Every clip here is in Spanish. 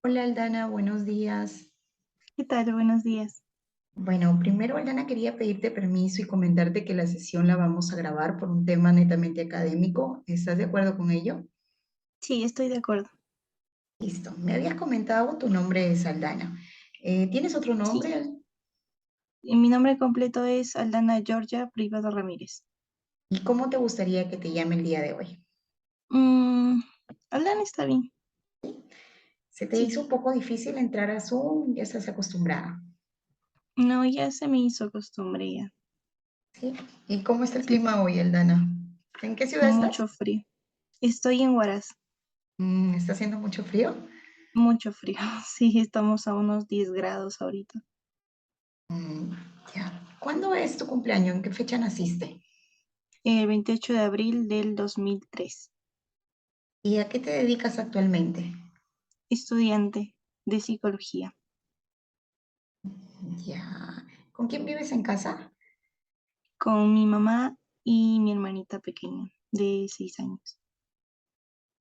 Hola Aldana, buenos días. ¿Qué tal? Buenos días. Bueno, primero Aldana quería pedirte permiso y comentarte que la sesión la vamos a grabar por un tema netamente académico. ¿Estás de acuerdo con ello? Sí, estoy de acuerdo. Listo. Me habías comentado tu nombre es Aldana. ¿Tienes otro Sí, nombre? y mi nombre completo es Aldana Georgia Privado Ramírez. ¿Y cómo te gustaría que te llame el día de hoy? Mm, Aldana está bien. ¿Se te Sí, hizo un poco difícil entrar a Zoom? ¿Ya estás acostumbrada? no, ya se me hizo costumbre ya. ¿Sí? ¿Y cómo está el Sí, clima hoy, Aldana? ¿En qué ciudad estás? mucho frío. Estoy en Huaraz, ¿Está haciendo mucho frío? mucho frío. Sí, estamos a unos 10 grados ahorita. Mm, ya. ¿Cuándo es tu cumpleaños? ¿En qué fecha naciste? El 28 de abril del 2003. ¿Y a qué te dedicas actualmente? Estudiante de psicología Ya. ¿Con quién vives en casa? con mi mamá y mi hermanita pequeña de 6 años.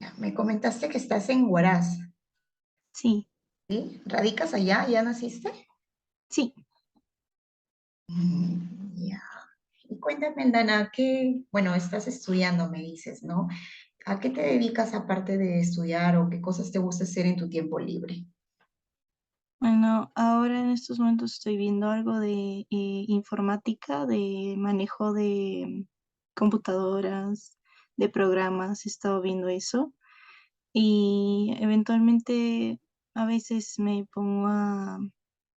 Ya, me comentaste que estás en Huaraz, Sí, ¿sí? ¿Radicas allá? ¿Ya naciste? sí. Ya. Y cuéntame, Dana, bueno, estás estudiando, me dices, ¿no? ¿A qué te dedicas aparte de estudiar o qué cosas te gusta hacer en tu tiempo libre? Bueno, ahora en estos momentos estoy viendo algo de informática, de manejo de computadoras, de programas, he estado viendo eso y eventualmente a veces me pongo a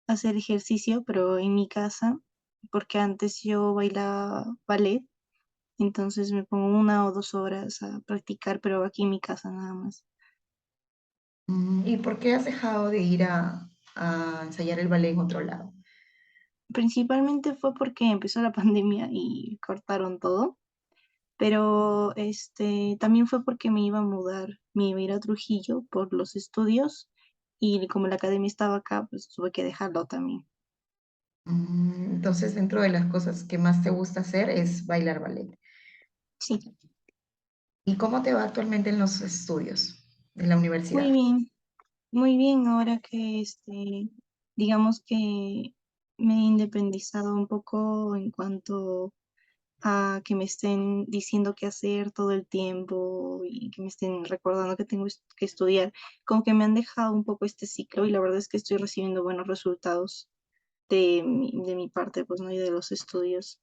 hacer ejercicio, pero en mi casa, porque antes yo bailaba ballet, entonces me pongo 1 o 2 horas a practicar, pero aquí en mi casa nada más. ¿Y por qué has dejado de ir a ensayar el ballet en otro lado? Principalmente fue porque empezó la pandemia y cortaron todo. Pero también fue porque me iba a mudar, me iba a ir a Trujillo por los estudios y como la academia estaba acá, pues tuve que dejarlo también. Entonces, dentro de las cosas que más te gusta hacer es bailar ballet. Sí, ¿Y cómo te va actualmente en los estudios de la muy universidad? bien, muy bien. Ahora que digamos que me he independizado un poco en cuanto a que me estén diciendo qué hacer todo el tiempo y que me estén recordando que tengo que estudiar, como que me han dejado un poco este ciclo y la verdad es que estoy recibiendo buenos resultados de mi parte, pues, ¿no? Y de los estudios.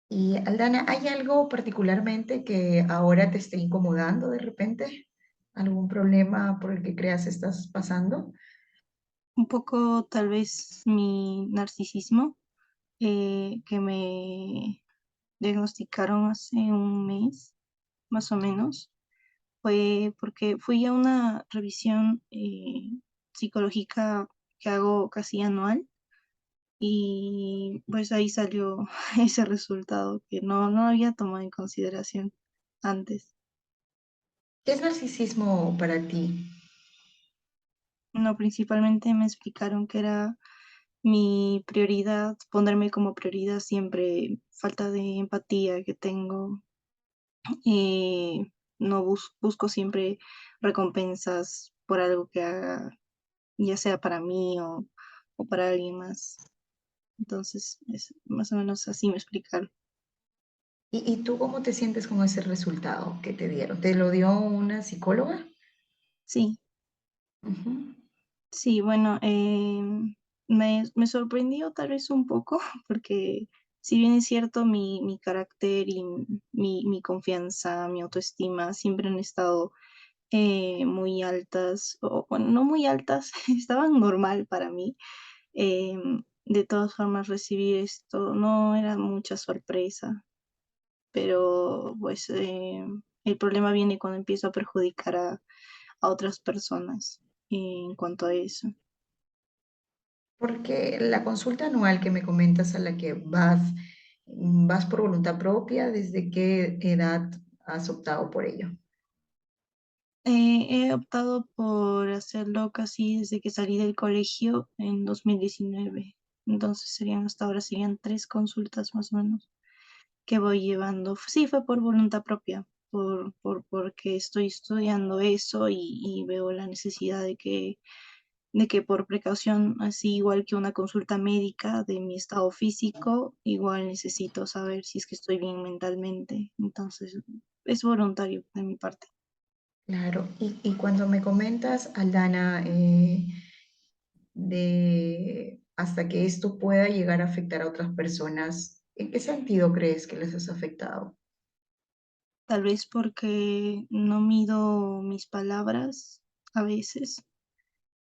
Y Aldana, ¿hay algo particularmente que ahora te esté incomodando de repente? ¿Algún problema por el que creas estás pasando? Un poco, tal vez, mi narcisismo, que me diagnosticaron hace un mes, más o menos, fue porque fui a una revisión psicológica que hago casi anual y pues ahí salió ese resultado que no había tomado en consideración antes. ¿Qué es narcisismo para ti? No, principalmente me explicaron que era mi prioridad, ponerme como prioridad siempre, falta de empatía que tengo, no busco siempre recompensas por algo que haga, ya sea para mí o para alguien más. Entonces, es más o menos así me explicaron. ¿Y tú cómo te sientes con ese resultado que te dieron? ¿Te lo dio una psicóloga? Sí, Ujú. sí, bueno, me sorprendió tal vez un poco, porque si bien es cierto, mi carácter y mi confianza, mi autoestima siempre han estado muy altas, o bueno, no muy altas, estaban normal para mí. De todas formas, recibir esto no era mucha sorpresa, pero pues el problema viene cuando empiezo a perjudicar a otras personas en cuanto a eso. Porque la consulta anual que me comentas a la que vas por voluntad propia, ¿desde qué edad has optado por ello? He optado por hacerlo casi desde que salí del colegio en 2019. Entonces hasta ahora serían 3 consultas más o menos que voy llevando. Sí, fue por voluntad propia, por porque estoy estudiando eso y veo la necesidad de que por precaución, así igual que una consulta médica de mi estado físico, igual necesito saber si es que estoy bien mentalmente. Entonces, es voluntario de mi parte. Claro, y cuando me comentas, Aldana, de hasta que esto pueda llegar a afectar a otras personas, ¿en qué sentido crees que les has afectado? Tal vez porque no mido mis palabras a veces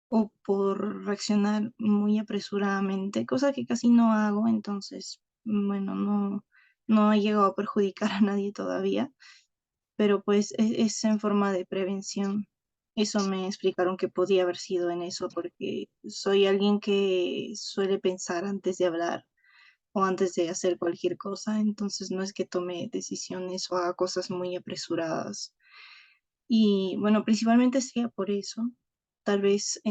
o por reaccionar muy apresuradamente, cosa que casi no hago, entonces, bueno, no he llegado a perjudicar a nadie todavía, pero pues es en forma de prevención. Eso me explicaron que podía haber sido en eso, porque soy alguien que suele pensar antes de hablar o antes de hacer cualquier cosa, entonces no es que tome decisiones o haga cosas muy apresuradas. Y bueno, principalmente sería por eso. Tal vez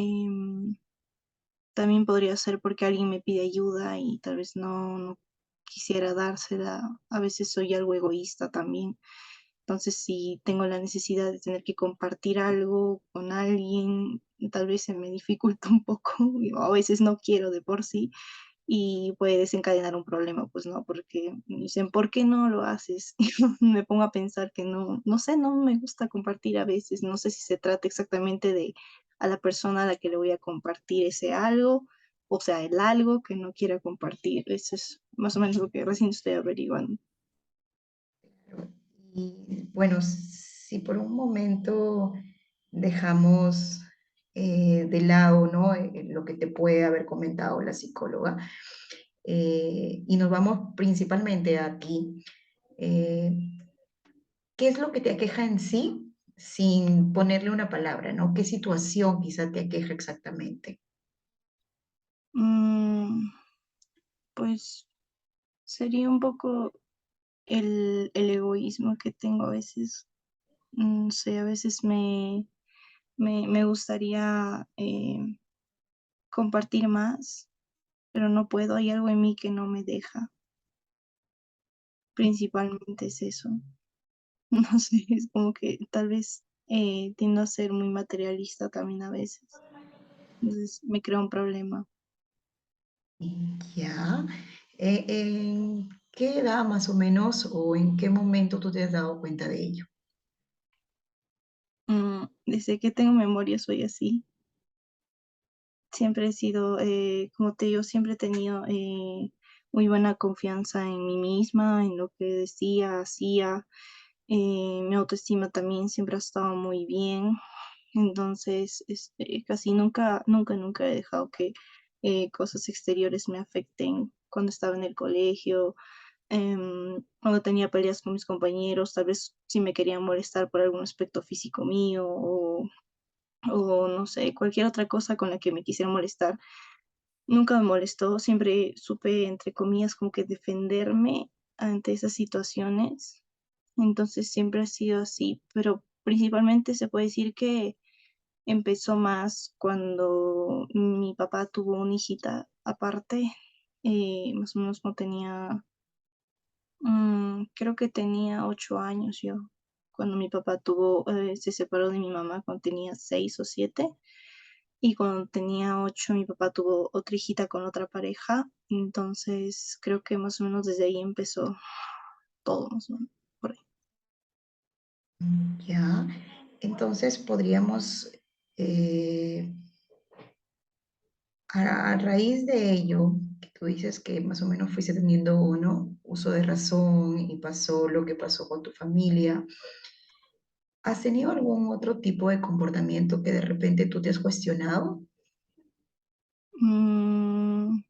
también podría ser porque alguien me pide ayuda y tal vez no quisiera dársela. A veces soy algo egoísta también. Entonces, si tengo la necesidad de tener que compartir algo con alguien, tal vez se me dificulta un poco, o a veces no quiero de por sí, y puede desencadenar un problema, pues no, porque me dicen, ¿por qué no lo haces? Y me pongo a pensar que no sé, no me gusta compartir a veces, no sé si se trata exactamente de a la persona a la que le voy a compartir ese algo, o sea, el algo que no quiera compartir. Eso es más o menos lo que recién estoy averiguando. Y bueno, si por un momento dejamos de lado, ¿no? Lo que te puede haber comentado la psicóloga, y nos vamos principalmente a ti. eh, ¿Qué es lo que te aqueja en sí sin ponerle una palabra, ¿no? ¿Qué situación quizá te aqueja exactamente? Mm, pues sería un poco el egoísmo que tengo a veces. No sé, a veces me gustaría compartir más, pero no puedo. Hay algo en mí que no me deja. Principalmente es eso. No sé, es como que tal vez tiendo a ser muy materialista también a veces. Entonces me crea un problema. Ya. ¿En qué edad más o menos o en qué momento tú te has dado cuenta de ello? Desde que tengo memoria soy así. Siempre he sido, como te digo, siempre he tenido muy buena confianza en mí misma, en lo que decía, hacía. Mi autoestima también siempre ha estado muy bien. Entonces, casi nunca he dejado que cosas exteriores me afecten. Cuando estaba en el colegio, cuando tenía peleas con mis compañeros, tal vez si me querían molestar por algún aspecto físico mío o no sé, cualquier otra cosa con la que me quisiera molestar. Nunca me molestó, siempre supe, entre comillas, como que defenderme ante esas situaciones. Entonces siempre ha sido así, pero principalmente se puede decir que empezó más cuando mi papá tuvo una hijita aparte, más o menos no tenía, creo que tenía 8 años yo, cuando mi papá se separó de mi mamá cuando tenía 6 o 7. Y cuando tenía 8, mi papá tuvo otra hijita con otra pareja. Entonces, creo que más o menos desde ahí empezó todo, más o menos, por ahí. Ya. Entonces podríamos, eh, a raíz de ello, que tú dices que más o menos fuiste teniendo uno, uso de razón y pasó lo que pasó con tu familia, ¿has tenido algún otro tipo de comportamiento que de repente tú te has cuestionado? Mm,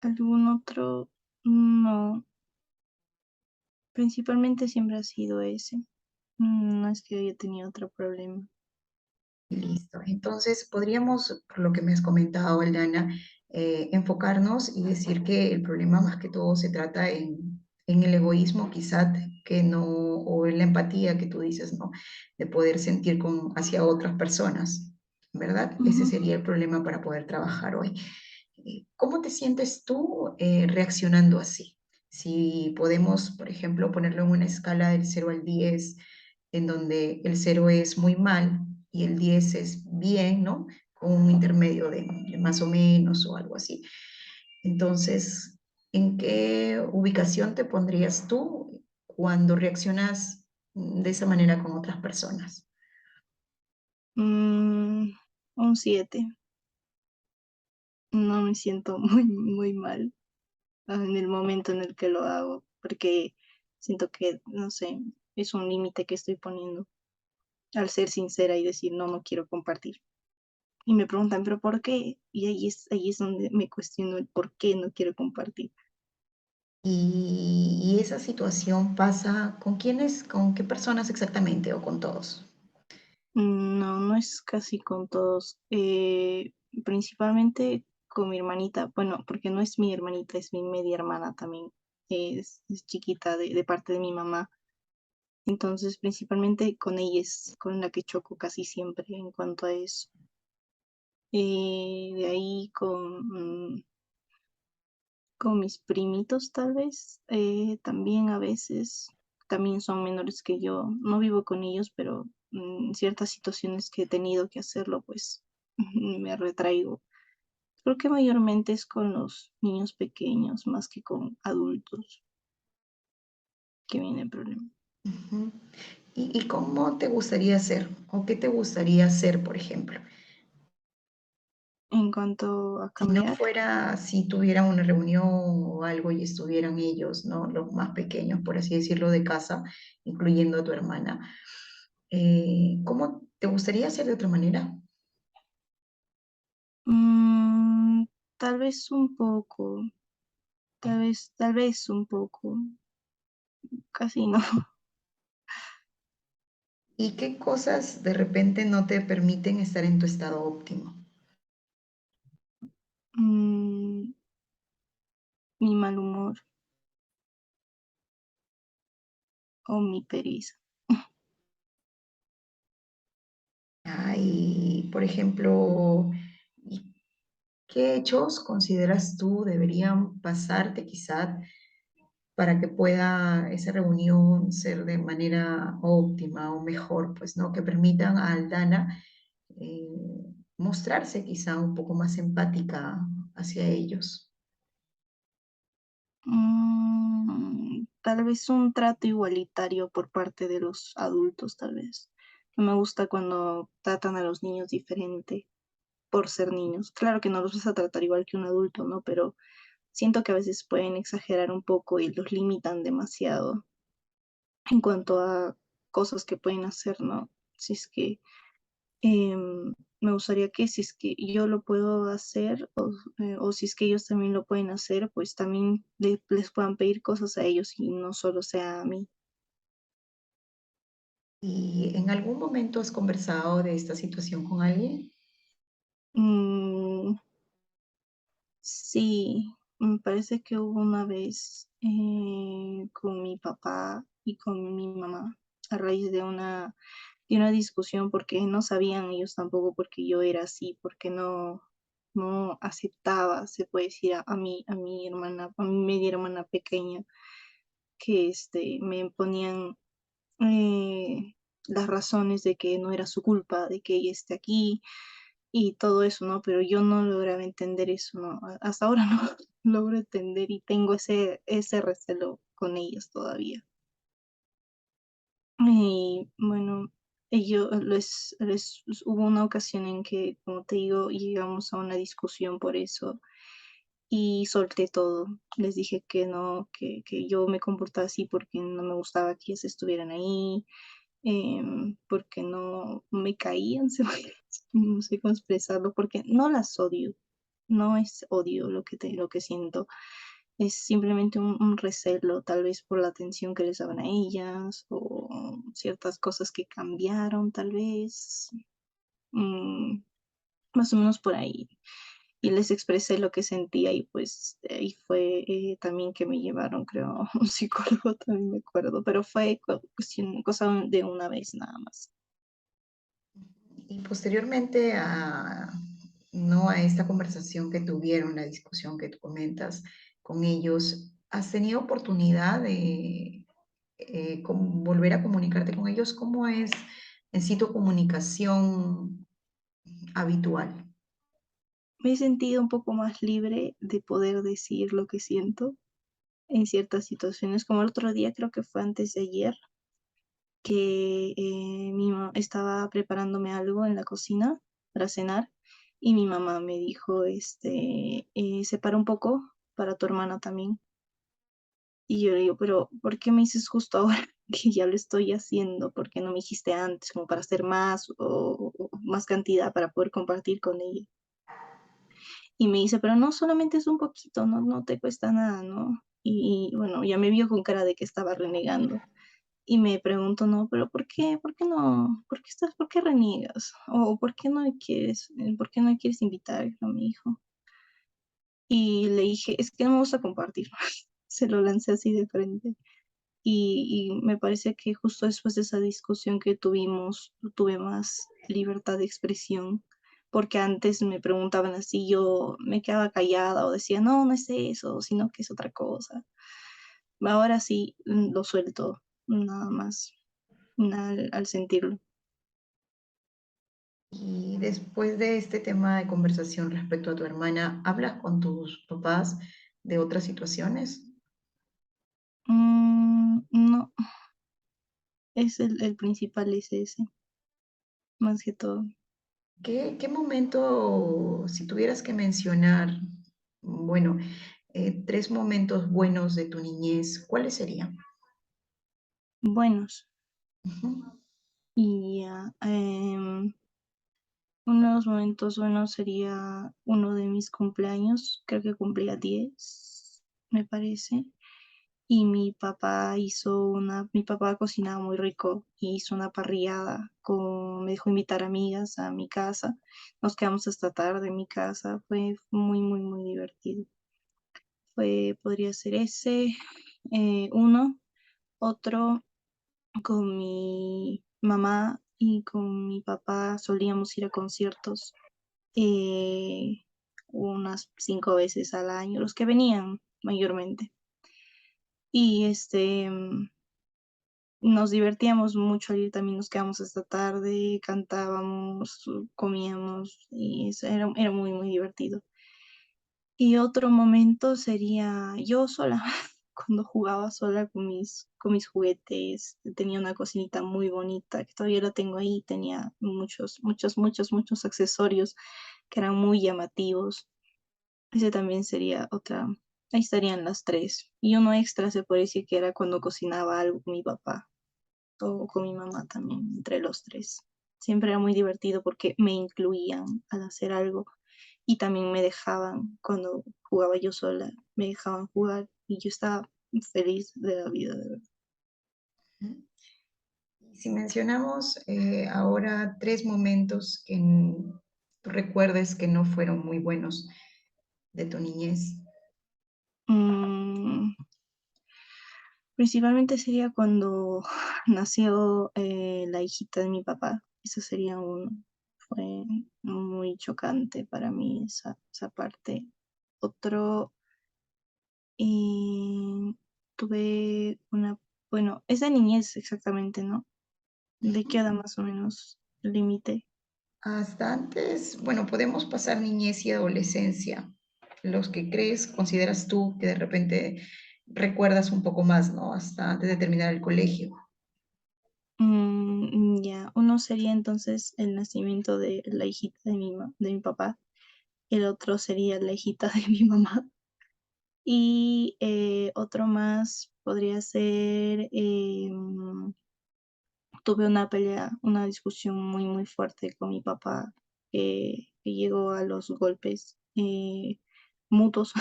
¿Algún otro? No, principalmente siempre ha sido ese. No es que haya tenido otro problema. Listo. Entonces, podríamos, por lo que me has comentado, Aldana, enfocarnos y decir que el problema más que todo se trata en el egoísmo, quizá que no, o en la empatía que tú dices, ¿no? De poder sentir hacia otras personas, ¿verdad? Ese Ujú. sería el problema para poder trabajar hoy. ¿Cómo te sientes tú reaccionando así? Si podemos, por ejemplo, ponerlo en una escala del 0 al 10, en donde el 0 es muy mal y el 10 es bien, ¿no? Con un intermedio de más o menos o algo así. Entonces, ¿en qué ubicación te pondrías tú cuando reaccionas de esa manera con otras personas? Mm, un 7. No me siento muy mal en el momento en el que lo hago, porque siento que, no sé, es un límite que estoy poniendo al ser sincera y decir, no, no quiero compartir. Y me preguntan, ¿pero por qué? Y ahí es donde me cuestiono el por qué no quiero compartir. Y esa situación pasa con quiénes, con qué personas exactamente o con todos. No, no es casi con todos. Principalmente con mi hermanita. Bueno, porque no es mi hermanita, es mi media hermana también. Es chiquita de parte de mi mamá. Entonces, principalmente con ella es con la que choco casi siempre en cuanto a eso. De ahí con mis primitos tal vez, también a veces, también son menores que yo. No vivo con ellos, pero ciertas situaciones que he tenido que hacerlo, pues me retraigo. Creo que mayormente es con los niños pequeños más que con adultos que viene el problema. Ujú. ¿Y cómo te gustaría ser? ¿O qué te gustaría hacer, por ejemplo? En cuanto a Si no cambiar, fuera, si tuvieran una reunión o algo y estuvieran ellos, ¿no? Los más pequeños, por así decirlo, de casa, incluyendo a tu hermana, ¿cómo te gustaría ser de otra manera? mm, tal vez un poco, tal vez un poco, casi no. ¿Y qué cosas de repente no te permiten estar en tu estado óptimo? Mm, mi mal humor o mi pereza. Y, por ejemplo, ¿y qué hechos consideras tú deberían pasarte quizá para que pueda esa reunión ser de manera óptima o mejor, pues, ¿no? Que permitan a Aldana eh, mostrarse quizá un poco más empática hacia ellos. Tal vez un trato igualitario por parte de los adultos, tal vez. No me gusta cuando tratan a los niños diferente por ser niños. Claro que no los vas a tratar igual que un adulto, ¿no? Pero siento que a veces pueden exagerar un poco y los limitan demasiado en cuanto a cosas que pueden hacer, ¿no? Si es que me gustaría que si es que yo lo puedo hacer o si es que ellos también lo pueden hacer, pues también les puedan pedir cosas a ellos y no solo sea a mí. ¿Y en algún momento has conversado de esta situación con alguien? Mm, sí, me parece que hubo una vez con mi papá y con mi mamá a raíz de una discusión porque no sabían ellos tampoco por qué yo era así, porque no aceptaba, se puede decir, a mi hermana, a mi media hermana pequeña, que me ponían eh, las razones de que no era su culpa, de que ella esté aquí y todo eso, ¿no? Pero yo no lograba entender eso, ¿no? Hasta ahora no logro entender y tengo ese recelo con ellas todavía. Y bueno, hubo una ocasión en que, como te digo, llegamos a una discusión por eso y solté todo. Les dije que no, que yo me comportaba así porque no me gustaba que ellas estuvieran ahí, porque no me caían, no sé cómo expresarlo, porque no las odio, no es odio lo que siento, es simplemente un recelo, tal vez por la atención que les daban a ellas o ciertas cosas que cambiaron, tal vez, mm, más o menos por ahí. Y les expresé lo que sentía y pues de ahí fue también que me llevaron, creo, a un psicólogo, también me acuerdo, pero fue cosa de una vez nada más. Y posteriormente a, ¿no? A esta conversación que tuvieron, la discusión que tú comentas con ellos, ¿Has tenido oportunidad de volver a comunicarte con ellos? ¿Cómo es en sí tu comunicación habitual? Me he sentido un poco más libre de poder decir lo que siento en ciertas situaciones, como el otro día, creo que fue antes de ayer, que estaba preparándome algo en la cocina para cenar y mi mamá me dijo, separa un poco para tu hermana también. Y yo le digo, pero ¿por qué me dices justo ahora que ya lo estoy haciendo? ¿Por qué no me dijiste antes como para hacer más o más cantidad para poder compartir con ella? Y me dice, pero no, solamente es un poquito, no, no te cuesta nada, ¿no? Y bueno, ya me vio con cara de que estaba renegando. Y me pregunto, no, pero ¿por qué? ¿Por qué no? ¿Por qué reniegas? ¿O por qué no quieres invitar a mi hijo? Y le dije, es que no me gusta compartir. Se lo lancé así de frente. Y me parece que justo después de esa discusión que tuvimos, tuve más libertad de expresión, porque antes me preguntaban así, yo me quedaba callada o decía, no, no es eso, sino que es otra cosa. Ahora sí lo suelto, nada más, al sentirlo. Y después de este tema de conversación respecto a tu hermana, ¿hablas con tus papás de otras situaciones? No, es el principal es ese, más que todo. ¿Qué momento, si tuvieras que mencionar, bueno, tres momentos buenos de tu niñez, cuáles serían? Buenos. Ujú. Y uno de los momentos buenos sería uno de mis cumpleaños, creo que cumplía 10, me parece. Y mi papá cocinaba muy rico y hizo una parrillada me dejó invitar amigas a mi casa. Nos quedamos hasta tarde en mi casa, fue muy, muy, muy divertido. Podría ser ese, uno. Otro, con mi mamá y con mi papá solíamos ir a conciertos eh, unas 5 veces al año, los que venían mayormente. Y nos divertíamos mucho al ir, también nos quedamos hasta tarde, cantábamos, comíamos y era muy, muy divertido. Y otro momento sería yo sola, cuando jugaba sola con mis juguetes. Tenía una cocinita muy bonita, que todavía la tengo ahí, tenía muchos, muchos, muchos, muchos accesorios que eran muy llamativos. Ese también sería otra, ahí estarían las tres. Y uno extra se puede decir que era cuando cocinaba algo con mi papá o con mi mamá también, entre los tres. Siempre era muy divertido porque me incluían al hacer algo y también me dejaban, cuando jugaba yo sola, me dejaban jugar y yo estaba feliz de la vida, de verdad. Si mencionamos ahora tres momentos que tú recuerdes que no fueron muy buenos de tu niñez. Mm, principalmente sería cuando nació la hijita de mi papá. Eso sería uno. Fue muy chocante para mí esa parte. Otro, y tuve bueno, esa niñez exactamente, ¿no? ¿De qué edad más o menos límite? Hasta antes, bueno, podemos pasar niñez y adolescencia, los que crees, consideras tú que de repente recuerdas un poco más, ¿no? Hasta antes de terminar el colegio. Ya, uno sería entonces el nacimiento de la hijita de mi papá, el otro sería la hijita de mi mamá y otro más podría ser, tuve una pelea, una discusión muy, muy fuerte con mi papá que llegó a los golpes mutuos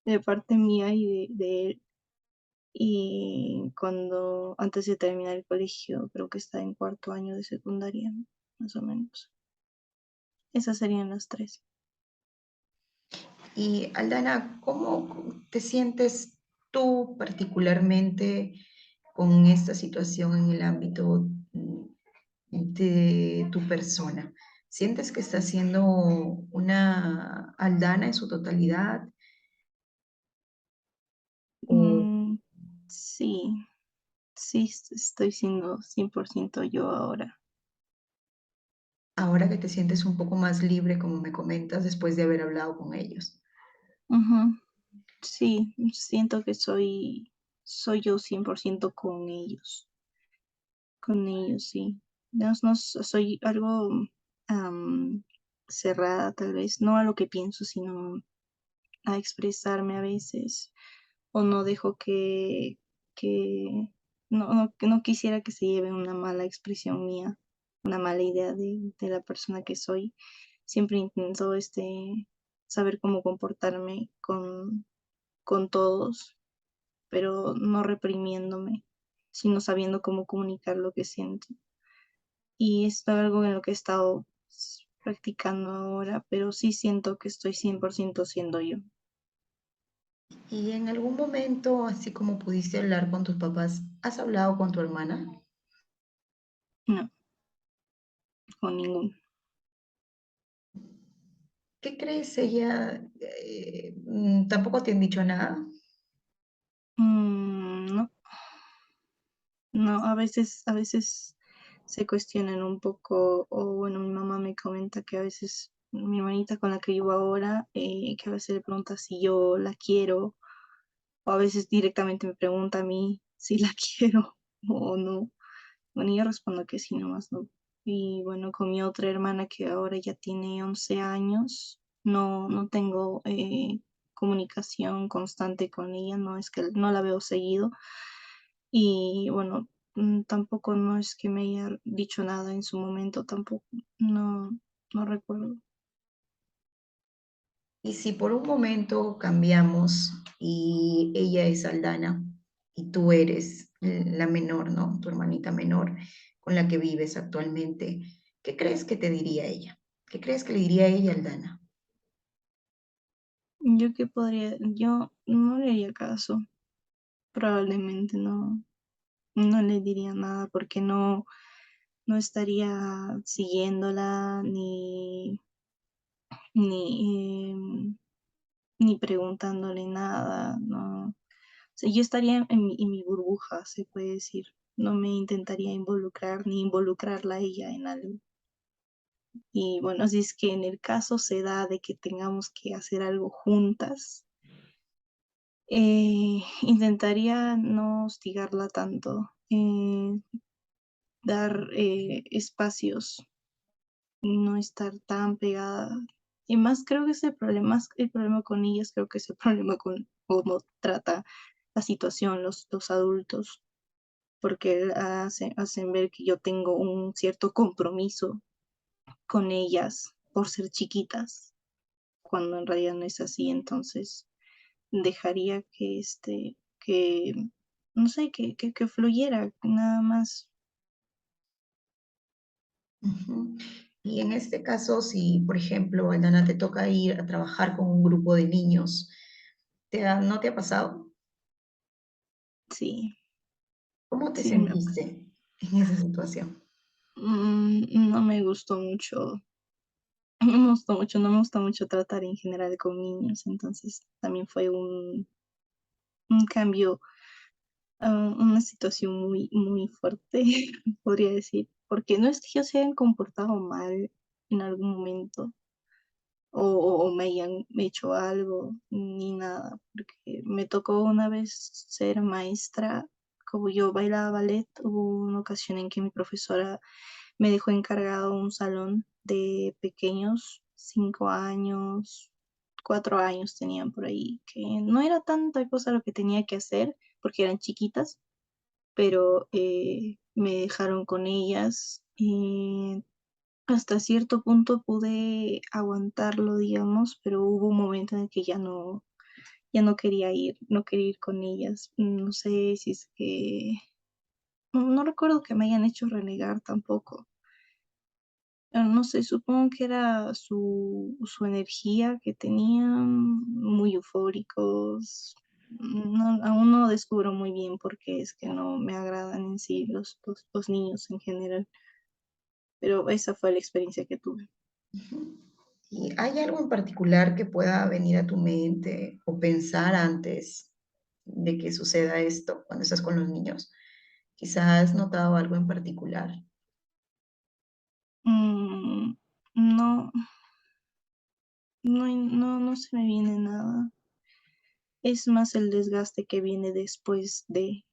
de parte mía y de él. Y antes de terminar el colegio, creo que está en cuarto año de secundaria, más o menos. Esas serían las tres. Y Aldana, ¿cómo te sientes tú particularmente con esta situación en el ámbito de tu persona? ¿Sientes que estás siendo una Aldana en su totalidad? Sí, sí, estoy siendo 100% yo ahora. Ahora que te sientes un poco más libre, como me comentas, después de haber hablado con ellos. Ujú. Sí, siento que soy yo 100% con ellos, sí. No soy algo am, cerrada, tal vez, no a lo que pienso, sino a expresarme a veces, o no dejo que que no quisiera que se lleve una mala expresión mía, una mala idea de la persona que soy. Siempre intento saber cómo comportarme con todos, pero no reprimiéndome, sino sabiendo cómo comunicar lo que siento. Y es algo en lo que he estado practicando ahora, pero sí siento que estoy 100% siendo yo. Y en algún momento, así como pudiste hablar con tus papás, ¿has hablado con tu hermana? No, con ninguno. ¿Qué crees ella? ¿Tampoco te han dicho nada? No, no, a veces se cuestionan un poco, o bueno, mi mamá me comenta que a veces mi hermanita con la que vivo ahora, que a veces le pregunta si yo la quiero, o a veces directamente me pregunta a mí si la quiero o no. Bueno, yo respondo que sí, nomás no. Y bueno, con mi otra hermana que ahora ya tiene 11 años, no tengo comunicación constante con ella, no es que no la veo seguido. Y bueno, tampoco no es que me haya dicho nada en su momento, tampoco, no, no recuerdo. Y si por un momento cambiamos y ella es Aldana y tú eres la menor, ¿no? Tu hermanita menor con la que vives actualmente, ¿qué crees que te diría ella? ¿Qué crees que le diría ella a Aldana? Yo no le haría caso, probablemente no le diría nada porque no estaría siguiéndola ni, ni preguntándole nada, no. O sea, yo estaría en mi burbuja, se puede decir. No me intentaría involucrar ni involucrarla a ella en algo. Y bueno, si es que en el caso se da de que tengamos que hacer algo juntas, intentaría no hostigarla tanto, dar espacios, no estar tan pegada. Y más creo que es más el problema con ellas, creo que es el problema con cómo trata la situación los adultos, porque hacen ver que yo tengo un cierto compromiso con ellas por ser chiquitas, cuando en realidad no es así. Entonces dejaría que, no sé, que fluyera, nada más. Ujú. Y en este caso, si por ejemplo, Aldana, te toca ir a trabajar con un grupo de niños, ¿no te ha pasado? Sí, ¿Cómo te sí me ha sentiste en esa situación? No me gustó mucho, no me gustó mucho, no me gusta mucho tratar en general con niños, entonces también fue un cambio, una situación muy fuerte, podría decir, porque no es que ellos se hayan comportado mal en algún momento o me hayan hecho algo, ni nada, porque me tocó una vez ser maestra, como yo bailaba ballet, hubo una ocasión en que mi profesora me dejó encargado un salón de pequeños, 5 años, 4 años tenían por ahí, que no era tanta cosa lo que tenía que hacer porque eran chiquitas, pero me dejaron con ellas y hasta cierto punto pude aguantarlo, digamos, pero hubo un momento en el que ya no quería ir, no quería ir con ellas. No sé si es que, no recuerdo que me hayan hecho renegar tampoco. No sé, supongo que era su energía que tenían, muy eufóricos. Aún no descubro muy bien por qué es que no me agradan en sí los niños en general, pero esa fue la experiencia que tuve. Ujú. ¿Y hay algo en particular que pueda venir a tu mente o pensar antes? de que suceda esto cuando estás con los niños? Quizás has notado algo en particular. Mm, no, no se me viene nada. Es más el desgaste que viene después de,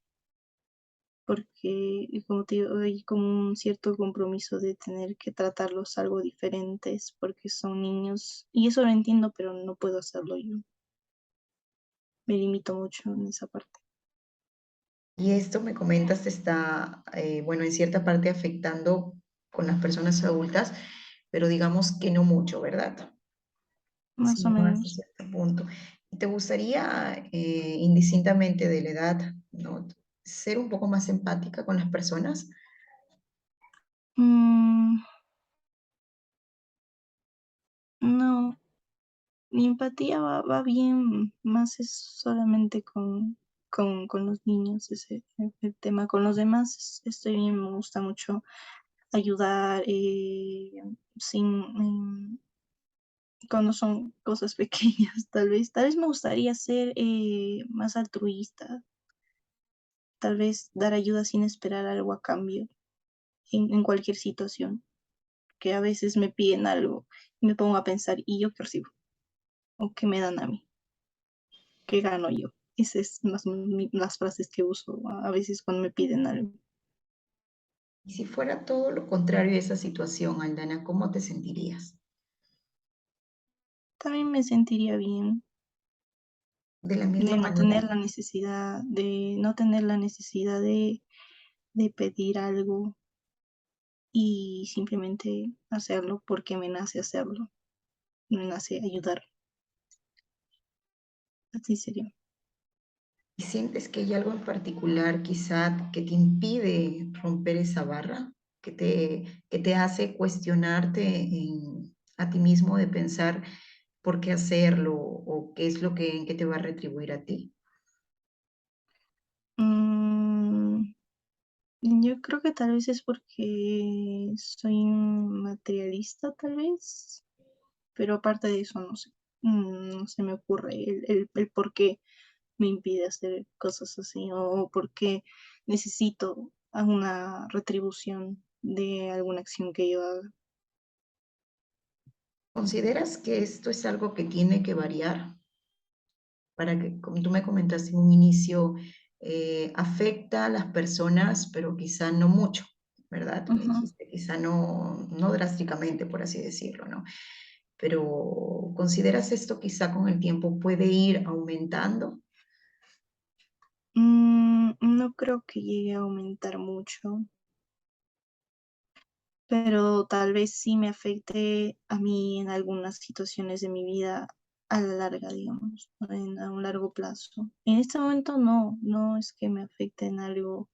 porque, como te digo, hay como un cierto compromiso de tener que tratarlos algo diferentes porque son niños. Y eso lo entiendo, pero no puedo hacerlo yo. Me limito mucho en esa parte. Y esto me comentas te está, bueno, en cierta parte afectando con las personas adultas, pero digamos que no mucho, ¿verdad? Más o Sino hasta menos. cierto punto. ¿Y te gustaría, indistintamente de la edad, ¿no? ser un poco más empática con las personas? Mm, no, mi empatía va bien, más es solamente con los niños, ese el tema. Con los demás estoy bien, me gusta mucho ayudar, sin, cuando son cosas pequeñas, tal vez me gustaría ser más altruista, tal vez dar ayuda sin esperar algo a cambio en cualquier situación, que a veces me piden algo y me pongo a pensar, ¿y yo qué recibo? ¿O qué me dan a mí? ¿Qué gano yo? Esas es más o menos las frases que uso a veces cuando me piden algo. Y si fuera todo lo contrario de esa situación, Aldana, ¿cómo te sentirías? También me sentiría bien De la misma manera. de no tener la necesidad de pedir algo y simplemente hacerlo porque me nace hacerlo, me nace ayudar. Así sería. ¿Y sientes que hay algo en particular quizá que te impide romper esa barra? Que te hace cuestionarte a ti mismo de pensar por qué hacerlo o qué es lo que, en qué te va a retribuir a ti. Mm, yo creo que tal vez es porque soy un materialista, tal vez, pero aparte de eso, no sé. No se me ocurre el por qué me impide hacer cosas así o por qué necesito una retribución de alguna acción que yo haga. ¿Consideras que esto es algo que tiene que variar para que, como tú me comentaste en un inicio, afecta a las personas, pero quizá no mucho, ¿verdad? Me Ujú. dijiste, quizá no drásticamente, por así decirlo, ¿no? Pero ¿consideras esto quizá con el tiempo puede ir aumentando? No creo que llegue a aumentar mucho, pero tal vez sí me afecte a mí en algunas situaciones de mi vida a la larga, digamos, ¿no? A un largo plazo. En este momento no es que me afecte en algo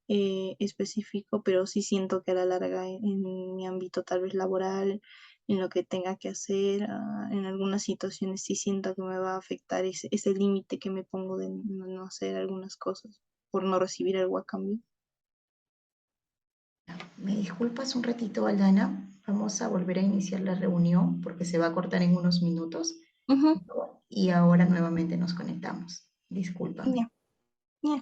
específico, pero sí siento que a la larga en mi ámbito tal vez laboral, en lo que tenga que hacer, en algunas situaciones sí siento que me va a afectar ese límite que me pongo de no hacer algunas cosas por no recibir algo a cambio. ¿Me disculpas un ratito, Aldana? Vamos a volver a iniciar la reunión porque se va a cortar en unos minutos Ujú, y ahora nuevamente nos conectamos. ya, Discúlpame. ya.